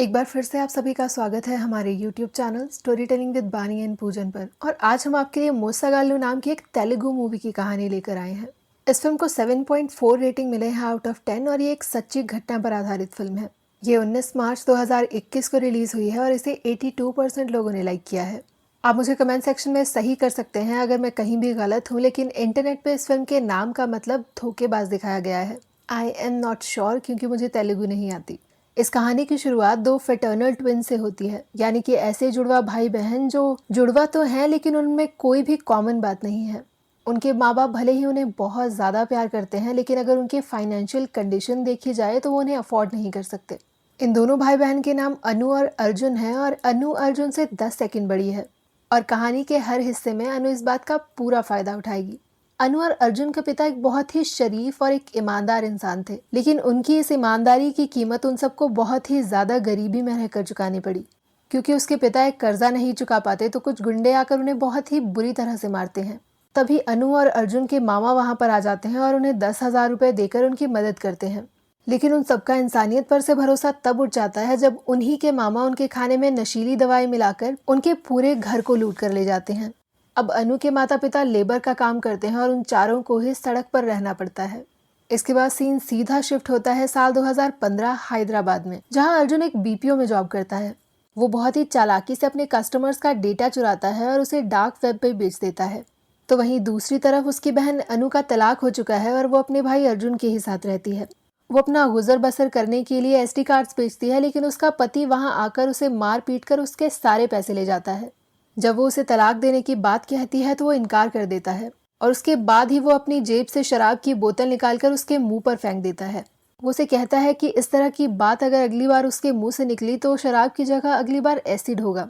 एक बार फिर से आप सभी का स्वागत है हमारे YouTube channel story telling with बानी एंड पूजन पर। और आज हम आपके लिए मोसागाल्लू नाम की एक तेलुगु मूवी की कहानी लेकर आए हैं। इस फिल्म को 7.4 रेटिंग मिले हैं आउट ऑफ 10 और ये एक सच्ची घटना पर आधारित फिल्म है। ये 19 मार्च 2021 को रिलीज हुई है और इसे 82% लोगों ने लाइक किया है। आप मुझे कमेंट सेक्शन में सही कर सकते हैं अगर मैं कहीं भी गलत हूँ, लेकिन इंटरनेट पे इस फिल्म के नाम का मतलब धोखेबाज दिखाया गया है। आई एम नॉट श्योर क्योंकि मुझे तेलुगु नहीं आती। इस कहानी की शुरुआत दो फेटर्नल ट्विन से होती है, यानी कि ऐसे जुड़वा भाई बहन जो जुड़वा तो हैं लेकिन उनमें कोई भी कॉमन बात नहीं है। उनके माँ बाप भले ही उन्हें बहुत ज़्यादा प्यार करते हैं, लेकिन अगर उनकी फाइनेंशियल कंडीशन देखी जाए तो वो उन्हें अफोर्ड नहीं कर सकते। इन दोनों भाई बहन के नाम अनु और अर्जुन है और अनु अर्जुन से 10 सेकंड बड़ी है और कहानी के हर हिस्से में अनु इस बात का पूरा फायदा उठाएगी। अनु और अर्जुन के पिता एक बहुत ही शरीफ और एक ईमानदार इंसान थे, लेकिन उनकी इस ईमानदारी की कीमत उन सबको बहुत ही ज्यादा गरीबी में रहकर चुकानी पड़ी। क्योंकि उसके पिता एक कर्जा नहीं चुका पाते तो कुछ गुंडे आकर उन्हें बहुत ही बुरी तरह से मारते हैं। तभी अनु और अर्जुन के मामा वहां पर आ जाते हैं और उन्हें 10,000 रुपए देकर उनकी मदद करते हैं। लेकिन उन सबका इंसानियत पर से भरोसा तब उठ जाता है जब उन्हीं के मामा उनके खाने में नशीली दवाई मिलाकर उनके पूरे घर को लूट कर ले जाते हैं। अब अनु के माता पिता लेबर का काम करते हैं और उन चारों को ही सड़क पर रहना पड़ता है। इसके बाद सीन सीधा शिफ्ट होता है साल 2015 हैदराबाद में, जहां अर्जुन एक बीपीओ में जॉब करता है। वो बहुत ही चालाकी से अपने कस्टमर्स का डेटा चुराता है और उसे डार्क वेब पे बेच देता है। तो वहीं दूसरी तरफ उसकी बहन अनु का तलाक हो चुका है और वो अपने भाई अर्जुन के ही साथ रहती है। वो अपना गुजर बसर करने के लिए SD कार्ड्स बेचती है, लेकिन उसका पति वहां आकर उसे मार पीट कर उसके सारे पैसे ले जाता है। जब वो उसे तलाक देने की बात कहती है तो वो इनकार कर देता है और उसके बाद ही वो अपनी जेब से शराब की बोतल निकालकर उसके मुंह पर फेंक देता है। वो उसे कहता है कि इस तरह की बात अगर अगली बार उसके मुंह से निकली तो शराब की जगह अगली बार एसिड होगा।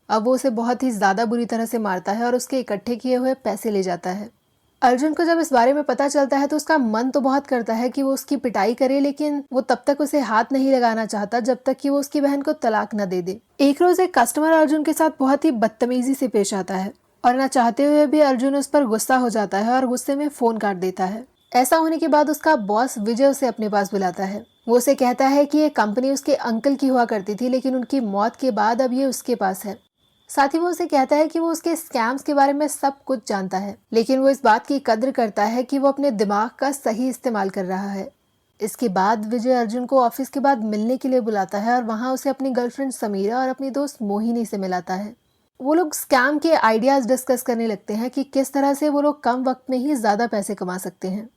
अब वो उसे बहुत ही ज्यादा बुरी तरह से मारता है और उसके इकट्ठे किए हुए पैसे ले जाता है। अर्जुन को जब इस बारे में पता चलता है तो उसका मन तो बहुत करता है कि वो उसकी पिटाई करे, लेकिन वो तब तक उसे हाथ नहीं लगाना चाहता जब तक कि वो उसकी बहन को तलाक न दे दे। एक रोज एक कस्टमर अर्जुन के साथ बहुत ही बदतमीजी से पेश आता है और न चाहते हुए भी अर्जुन उस पर गुस्सा हो जाता है और गुस्से में फोन काट देता है। ऐसा होने के बाद उसका बॉस विजय उसे अपने पास बुलाता है। वो उसे कहता है कि ये कंपनी उसके अंकल की हुआ करती थी, लेकिन उनकी मौत के बाद अब ये उसके पास है। साथ ही वो उसे कहता है कि वो उसके स्कैम्स के बारे में सब कुछ जानता है, लेकिन वो इस बात की कद्र करता है कि वो अपने दिमाग का सही इस्तेमाल कर रहा है। इसके बाद विजय अर्जुन को ऑफिस के बाद मिलने के लिए बुलाता है और वहाँ उसे अपनी गर्लफ्रेंड समीरा और अपनी दोस्त मोहिनी से मिलाता है। वो लोग स्कैम के आइडियाज डिस्कस करने लगते हैं कि किस तरह से वो लोग कम वक्त में ही ज्यादा पैसे कमा सकते हैं।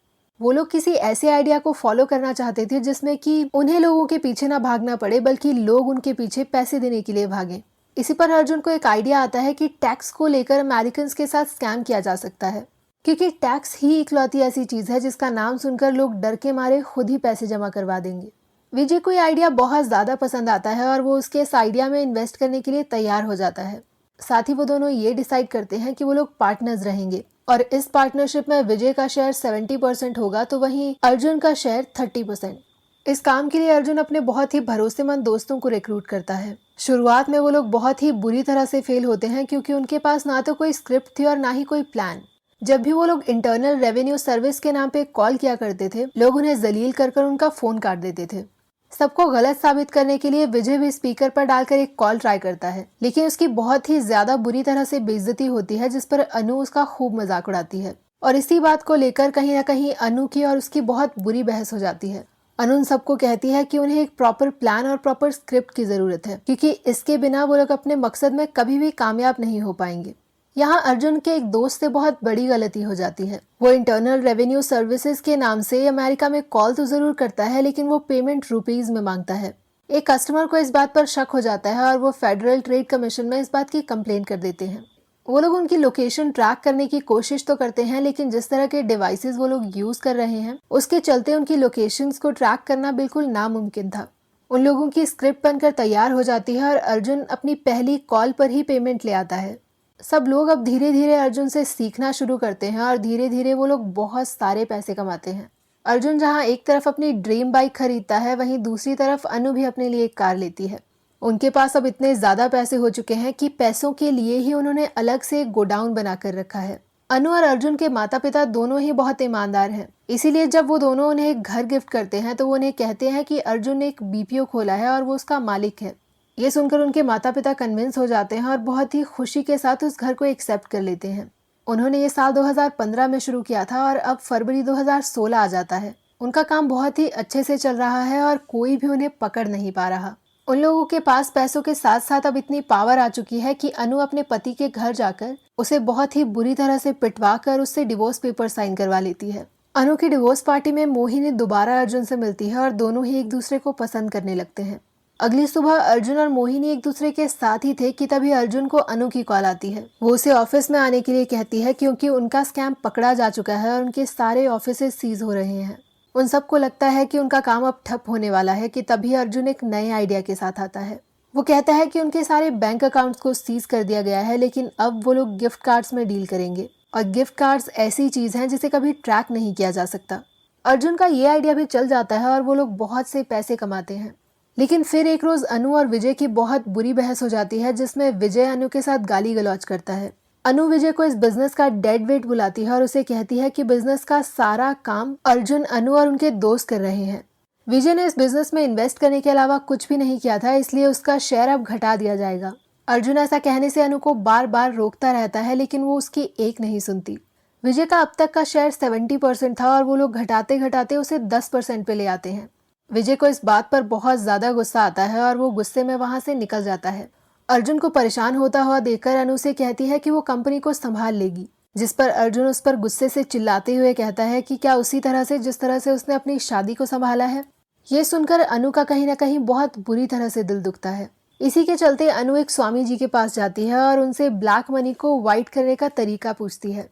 वो लोग किसी ऐसे आइडिया को फॉलो करना चाहते थे जिसमें कि उन्हें लोगों के पीछे ना भागना पड़े, बल्कि लोग उनके पीछे पैसे देने के लिए भागे। इसी पर अर्जुन को एक आइडिया आता है कि टैक्स को लेकर अमेरिकन के साथ स्कैम किया जा सकता है, क्योंकि टैक्स ही इकलौती ऐसी चीज है जिसका नाम सुनकर लोग डर के मारे खुद ही पैसे जमा करवा देंगे। विजय को ये आइडिया बहुत ज्यादा पसंद आता है और वो उसके इस आइडिया में इन्वेस्ट करने के लिए तैयार हो जाता है। साथ ही वो दोनों ये डिसाइड करते हैं कि वो लोग पार्टनर्स रहेंगे और इस पार्टनरशिप में विजय का शेयर 70% होगा तो वहीं अर्जुन का शेयर 30%। इस काम के लिए अर्जुन अपने बहुत ही भरोसेमंद दोस्तों को रिक्रूट करता है। शुरुआत में वो लोग बहुत ही बुरी तरह से फेल होते हैं क्योंकि उनके पास ना तो कोई स्क्रिप्ट थी और ना ही कोई प्लान। जब भी वो लोग इंटरनल रेवेन्यू सर्विस के नाम पे कॉल किया करते थे, लोग उन्हें जलील कर कर उनका फोन काट देते थे। सबको गलत साबित करने के लिए विजय भी स्पीकर पर डालकर एक कॉल ट्राई करता है, लेकिन उसकी बहुत ही ज्यादा बुरी तरह से बेइज्जती होती है, जिस पर अनु उसका खूब मजाक उड़ाती है और इसी बात को लेकर कहीं ना कहीं अनु की और उसकी बहुत बुरी बहस हो जाती है। अनु सबको कहती है कि उन्हें एक प्रॉपर प्लान और प्रॉपर स्क्रिप्ट की जरूरत है, क्योंकि इसके बिना वो लोग अपने मकसद में कभी भी कामयाब नहीं हो पाएंगे। यहाँ अर्जुन के एक दोस्त से बहुत बड़ी गलती हो जाती है। वो इंटरनल रेवेन्यू सर्विसेज के नाम से अमेरिका में कॉल तो जरूर करता है, लेकिन वो पेमेंट रुपीज में मांगता है। एक कस्टमर को इस बात पर शक हो जाता है और वो फेडरल ट्रेड कमीशन में इस बात की कंप्लेंट कर देते हैं। वो लोग उनकी लोकेशन ट्रैक करने की कोशिश तो करते हैं, लेकिन जिस तरह के डिवाइसेस वो लोग यूज कर रहे हैं उसके चलते उनकी लोकेशंस को ट्रैक करना बिल्कुल नामुमकिन था। उन लोगों की स्क्रिप्ट बनकर तैयार हो जाती है और अर्जुन अपनी पहली कॉल पर ही पेमेंट ले आता है। सब लोग अब धीरे धीरे अर्जुन से सीखना शुरू करते हैं और धीरे धीरे वो लोग बहुत सारे पैसे कमाते हैं। अर्जुन जहाँ एक तरफ अपनी ड्रीम बाइक खरीदता है, वहीं दूसरी तरफ अनु भी अपने लिए एक कार लेती है। उनके पास अब इतने ज्यादा पैसे हो चुके हैं कि पैसों के लिए ही उन्होंने अलग से एक गोडाउन बना कर रखा है। अनु और अर्जुन के माता पिता दोनों ही बहुत ईमानदार हैं, इसीलिए जब वो दोनों उन्हें एक घर गिफ्ट करते हैं तो वो उन्हें कहते हैं कि अर्जुन ने एक बीपीओ खोला है और वो उसका मालिक है। ये सुनकर उनके माता पिता कन्विंस हो जाते हैं और बहुत ही खुशी के साथ उस घर को एक्सेप्ट कर लेते हैं। उन्होंने ये साल 2015 में शुरू किया था और अब फरवरी 2016 आ जाता है। उनका काम बहुत ही अच्छे से चल रहा है और कोई भी उन्हें पकड़ नहीं पा रहा। उन लोगों के पास पैसों के साथ साथ अब इतनी पावर आ चुकी है कि अनु अपने पति के घर जाकर उसे बहुत ही बुरी तरह से पिटवा कर उससे डिवोर्स पेपर साइन करवा लेती है। अनु की डिवोर्स पार्टी में मोहिनी दोबारा अर्जुन से मिलती है और दोनों ही एक दूसरे को पसंद करने लगते हैं। अगली सुबह अर्जुन और मोहिनी एक दूसरे के साथ ही थे कि तभी अर्जुन को अनु की कॉल आती है। वो उसे ऑफिस में आने के लिए कहती है क्योंकि उनका स्कैम पकड़ा जा चुका है और उनके सारे ऑफिसेज सीज हो रहे हैं। उन सबको लगता है कि उनका काम अब ठप होने वाला है कि तभी अर्जुन एक नए आइडिया के साथ आता है। वो कहता है कि उनके सारे बैंक अकाउंट्स को सीज कर दिया गया है, लेकिन अब वो लोग गिफ्ट कार्ड्स में डील करेंगे और गिफ्ट कार्ड्स ऐसी चीज हैं जिसे कभी ट्रैक नहीं किया जा सकता। अर्जुन का ये आइडिया भी चल जाता है और वो लोग बहुत से पैसे कमाते हैं। लेकिन फिर एक रोज अनु और विजय की बहुत बुरी बहस हो जाती है जिसमें विजय अनु के साथ गाली गलौज करता है। अनु विजय को इस बिजनेस का डेड वेट बुलाती है और उसे कहती है कि बिजनेस का सारा काम अर्जुन, अनु और उनके दोस्त कर रहे हैं। विजय ने इस बिजनेस में इन्वेस्ट करने के अलावा कुछ भी नहीं किया था, इसलिए उसका शेयर अब घटा दिया जाएगा। अर्जुन ऐसा कहने से अनु को बार बार रोकता रहता है, लेकिन वो उसकी एक नहीं सुनती। विजय का अब तक का शेयर 70% था और वो लोग घटाते घटाते उसे 10% पे ले आते हैं। विजय को इस बात पर बहुत ज्यादा गुस्सा आता है और वो गुस्से में वहां से निकल जाता है। अर्जुन को परेशान होता हुआ देखकर अनु से कहती है कि वो कंपनी को संभाल लेगी, जिस पर अर्जुन उस पर गुस्से से चिल्लाते हुए कहता है कि क्या उसी तरह से जिस तरह से उसने अपनी शादी को संभाला है। ये सुनकर अनु का कहीं ना कहीं बहुत बुरी तरह से दिल दुखता है। इसी के चलते अनु एक स्वामी जी के पास जाती है और उनसे ब्लैक मनी को व्हाइट करने का तरीका पूछती है।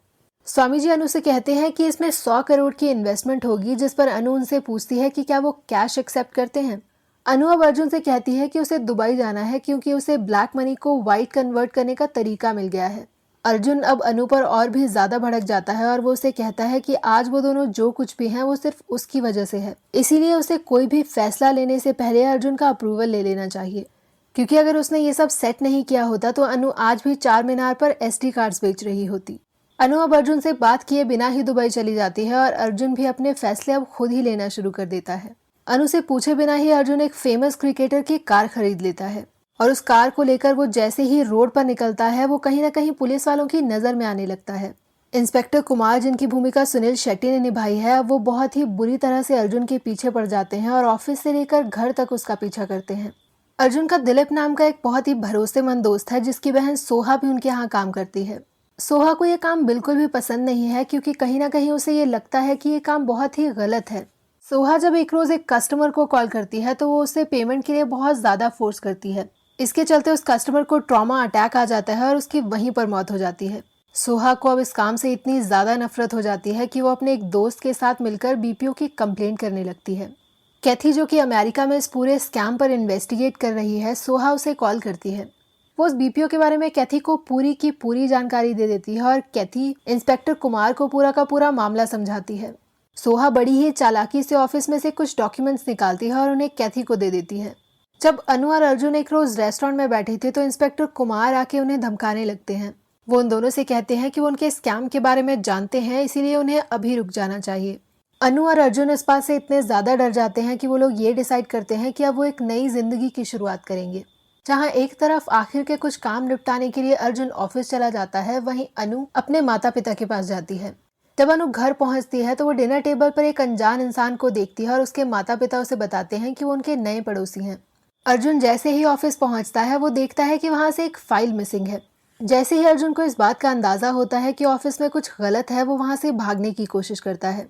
स्वामी जी अनु से कहते हैं कि इसमें 100 करोड़ की इन्वेस्टमेंट होगी, जिस पर अनु उनसे पूछती है कि क्या वो कैश एक्सेप्ट करते हैं। अनु अब अर्जुन से कहती है कि उसे दुबई जाना है क्योंकि उसे ब्लैक मनी को व्हाइट कन्वर्ट करने का तरीका मिल गया है। अर्जुन अब अनु पर और भी ज्यादा भड़क जाता है और वो उसे कहता है कि आज वो दोनों जो कुछ भी हैं वो सिर्फ उसकी वजह से है, इसीलिए उसे कोई भी फैसला लेने से पहले अर्जुन का अप्रूवल ले लेना चाहिए, क्योंकि अगर उसने ये सब सेट नहीं किया होता तो अनु आज भी चार मीनार पर SD कार्ड्स बेच रही होती। अनु अब अर्जुन से बात किए बिना ही दुबई चली जाती है और अर्जुन भी अपने फैसले अब खुद ही लेना शुरू कर देता है। अनु से पूछे बिना ही अर्जुन एक फेमस क्रिकेटर की कार खरीद लेता है और उस कार को लेकर वो जैसे ही रोड पर निकलता है वो कहीं ना कहीं पुलिस वालों की नजर में आने लगता है। इंस्पेक्टर कुमार, जिनकी भूमिका सुनील शेट्टी ने निभाई है, वो बहुत ही बुरी तरह से अर्जुन के पीछे पड़ जाते हैं और ऑफिस से लेकर घर तक उसका पीछा करते हैं। अर्जुन का दिलीप नाम का एक बहुत ही भरोसेमंद दोस्त है जिसकी बहन सोहा भी उनके यहाँ काम करती है। सोहा को ये काम बिल्कुल भी पसंद नहीं है क्योंकि कहीं ना कहीं उसे ये लगता है कि ये काम बहुत ही गलत है। सोहा जब एक रोज एक कस्टमर को कॉल करती है तो वो उसे पेमेंट के लिए बहुत ज्यादा फोर्स करती है। इसके चलते उस कस्टमर को ट्रॉमा अटैक आ जाता है और उसकी वहीं पर मौत हो जाती है। सोहा को अब इस काम से इतनी ज्यादा नफरत हो जाती है कि वो अपने एक दोस्त के साथ मिलकर BPO की कंप्लेंट करने लगती है। कैथी, जो कि अमेरिका में इस पूरे स्कैम पर इन्वेस्टिगेट कर रही है, सोहा उसे कॉल करती है। वो उस BPO के बारे में कैथी को पूरी की पूरी जानकारी दे देती है और कैथी इंस्पेक्टर कुमार को पूरा का पूरा मामला समझाती है। सोहा बड़ी ही चालाकी से ऑफिस में से कुछ डॉक्यूमेंट्स निकालती है और उन्हें कैथी को दे देती है। जब अनु और अर्जुन एक रोज रेस्टोरेंट में बैठे थे तो इंस्पेक्टर कुमार आके उन्हें धमकाने लगते हैं। वो उन दोनों से कहते हैं कि वो उनके स्कैम के बारे में जानते हैं, इसीलिए उन्हें अभी रुक जाना चाहिए। अनु और अर्जुन इस बात से इतने ज्यादा डर जाते हैं कि वो लोग ये डिसाइड करते हैं कि अब वो एक नई जिंदगी की शुरुआत करेंगे। जहाँ एक तरफ आखिर के कुछ काम निपटाने के लिए अर्जुन ऑफिस चला जाता है, वहीं अनु अपने माता पिता के पास जाती है। जब अनु घर पहुंचती है तो वो डिनर टेबल पर एक अनजान इंसान को देखती है और उसके माता पिता उसे बताते हैं कि वो उनके नए पड़ोसी हैं। अर्जुन जैसे ही ऑफिस पहुंचता है वो देखता है कि वहां से एक फाइल मिसिंग है। जैसे ही अर्जुन को इस बात का अंदाजा होता है कि ऑफिस में कुछ गलत है, वो वहां से भागने की कोशिश करता है।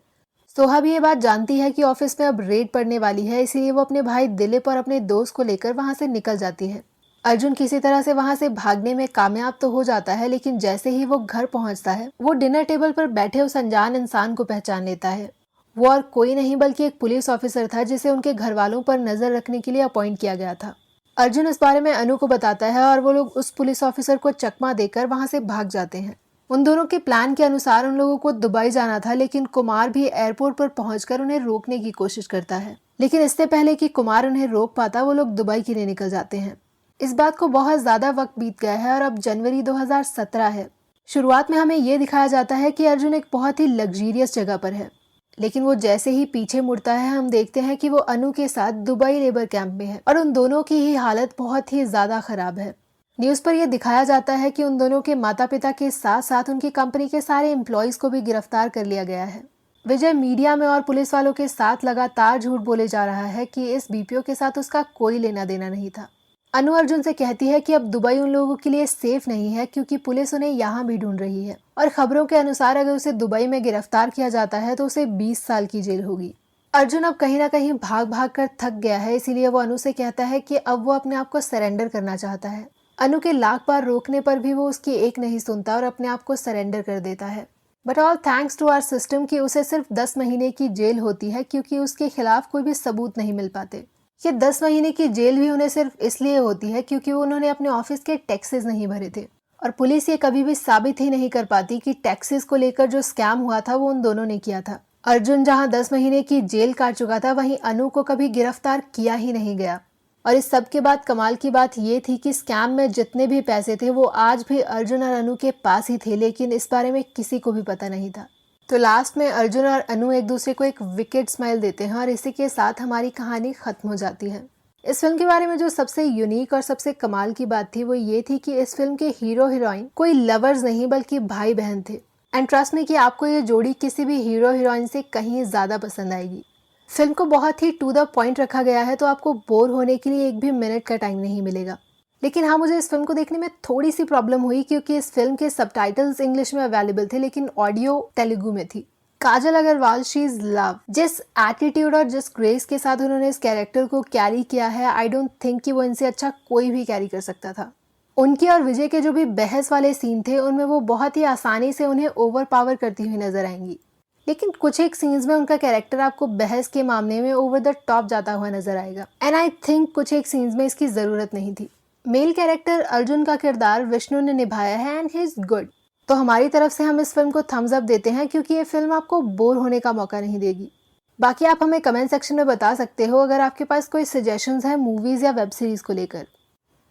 सोहा भी ये बात जानती है कि ऑफिस में अब रेड पड़ने वाली है, इसीलिए वो अपने भाई दिलीप और अपने दोस्त को लेकर वहां से निकल जाती है। अर्जुन किसी तरह से वहां से भागने में कामयाब तो हो जाता है, लेकिन जैसे ही वो घर पहुंचता है वो डिनर टेबल पर बैठे उस अनजान इंसान को पहचान लेता है। वो और कोई नहीं बल्कि एक पुलिस ऑफिसर था जिसे उनके घर वालों पर नजर रखने के लिए अपॉइंट किया गया था। अर्जुन इस बारे में अनु को बताता है और वो लोग उस पुलिस ऑफिसर को चकमा देकर वहां से भाग जाते हैं। उन दोनों के प्लान के अनुसार उन लोगों को दुबई जाना था, लेकिन कुमार भी एयरपोर्ट पर पहुंचकर उन्हें रोकने की कोशिश करता है। लेकिन इससे पहले कि कुमार उन्हें रोक पाता, वो लोग दुबई के लिए निकल जाते हैं। इस बात को बहुत ज्यादा वक्त बीत गया है और अब जनवरी 2017 है। शुरुआत में हमें ये दिखाया जाता है कि अर्जुन एक बहुत ही लग्जीरियस जगह पर है, लेकिन वो जैसे ही पीछे मुड़ता है हम देखते हैं कि वो अनु के साथ दुबई लेबर कैंप में है और उन दोनों की ही हालत बहुत ही ज्यादा खराब है। न्यूज पर यह दिखाया जाता है कि उन दोनों के माता पिता के साथ साथ उनकी कंपनी के सारे एम्प्लॉयज को भी गिरफ्तार कर लिया गया है। विजय मीडिया में और पुलिस वालों के साथ लगातार झूठ बोले जा रहा है कि इस बीपीओ के साथ उसका कोई लेना देना नहीं था। अनु अर्जुन से कहती है कि अब दुबई उन लोगों के लिए सेफ नहीं है क्योंकि पुलिस उन्हें यहाँ भी ढूंढ रही है और खबरों के अनुसार अगर उसे दुबई में गिरफ्तार किया जाता है तो उसे 20 साल की जेल होगी। अर्जुन अब कहीं ना कहीं भाग भाग कर थक गया है, इसीलिए वो अनु से कहता है कि अब वो अपने आप को सरेंडर करना चाहता है। अनु के लाख बार रोकने पर भी वो उसकी एक नहीं सुनता और अपने आप को सरेंडर कर देता है। But all thanks to our system कि उसे सिर्फ 10 महीने की जेल होती है क्योंकि उसके खिलाफ कोई भी सबूत नहीं मिल पाते। ये 10 महीने की जेल भी उन्हें सिर्फ इसलिए होती है क्योंकि उन्होंने अपने ऑफिस के टैक्सेस नहीं भरे थे और पुलिस ये कभी भी साबित ही नहीं कर पाती कि टैक्सेस को लेकर जो स्कैम हुआ था वो उन दोनों ने किया था। अर्जुन जहां 10 महीने की जेल काट चुका था वहीं अनु को कभी गिरफ्तार किया ही नहीं गया और इस सब के बाद कमाल की बात ये थी कि स्कैम में जितने भी पैसे थे वो आज भी अर्जुन और अनु के पास ही थे, लेकिन इस बारे में किसी को भी पता नहीं था। तो लास्ट में अर्जुन और अनु एक दूसरे को एक विकेड स्माइल देते हैं और इसी के साथ हमारी कहानी खत्म हो जाती है। इस फिल्म के बारे में जो सबसे यूनिक और सबसे कमाल की बात थी वो ये थी कि इस फिल्म के हीरो हीरोइन कोई लवर्स नहीं बल्कि भाई बहन थे। एंड ट्रस्ट में कि आपको ये जोड़ी किसी भी हीरो हीरोइन से कहीं ज्यादा पसंद आएगी। फिल्म को बहुत ही टू द पॉइंट रखा गया है तो आपको बोर होने के लिए एक भी मिनट का टाइम नहीं मिलेगा। लेकिन हाँ, मुझे इस फिल्म को देखने में थोड़ी सी प्रॉब्लम हुई क्योंकि इस फिल्म के सबटाइटल्स इंग्लिश में अवेलेबल थे लेकिन ऑडियो तेलुगु में थी। काजल अग्रवाल शी इज लव। जिस एटीट्यूड और जिस ग्रेस के साथ उन्होंने इस कैरेक्टर को कैरी किया है, आई डोंट थिंक कि वो इनसे अच्छा कोई भी कैरी कर सकता था। उनकी और विजय के जो भी बहस वाले सीन थे उनमें वो बहुत ही आसानी से उन्हें ओवर पावर करती हुई नजर आएंगी, लेकिन कुछ एक सीन्स में उनका कैरेक्टर आपको बहस के मामले में ओवर द टॉप जाता हुआ नजर आएगा। एंड आई थिंक कुछ एक सीन्स में इसकी जरूरत नहीं थी। मेल कैरेक्टर अर्जुन का किरदार विष्णु ने निभाया है एंड ही इज गुड। तो हमारी तरफ से हम इस फिल्म को थम्स अप देते हैं क्योंकि ये फिल्म आपको बोर होने का मौका नहीं देगी। बाकी आप हमें कमेंट सेक्शन में बता सकते हो अगर आपके पास कोई सजेशंस है मूवीज या वेब सीरीज को लेकर।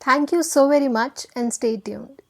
Thank you so very much and stay tuned.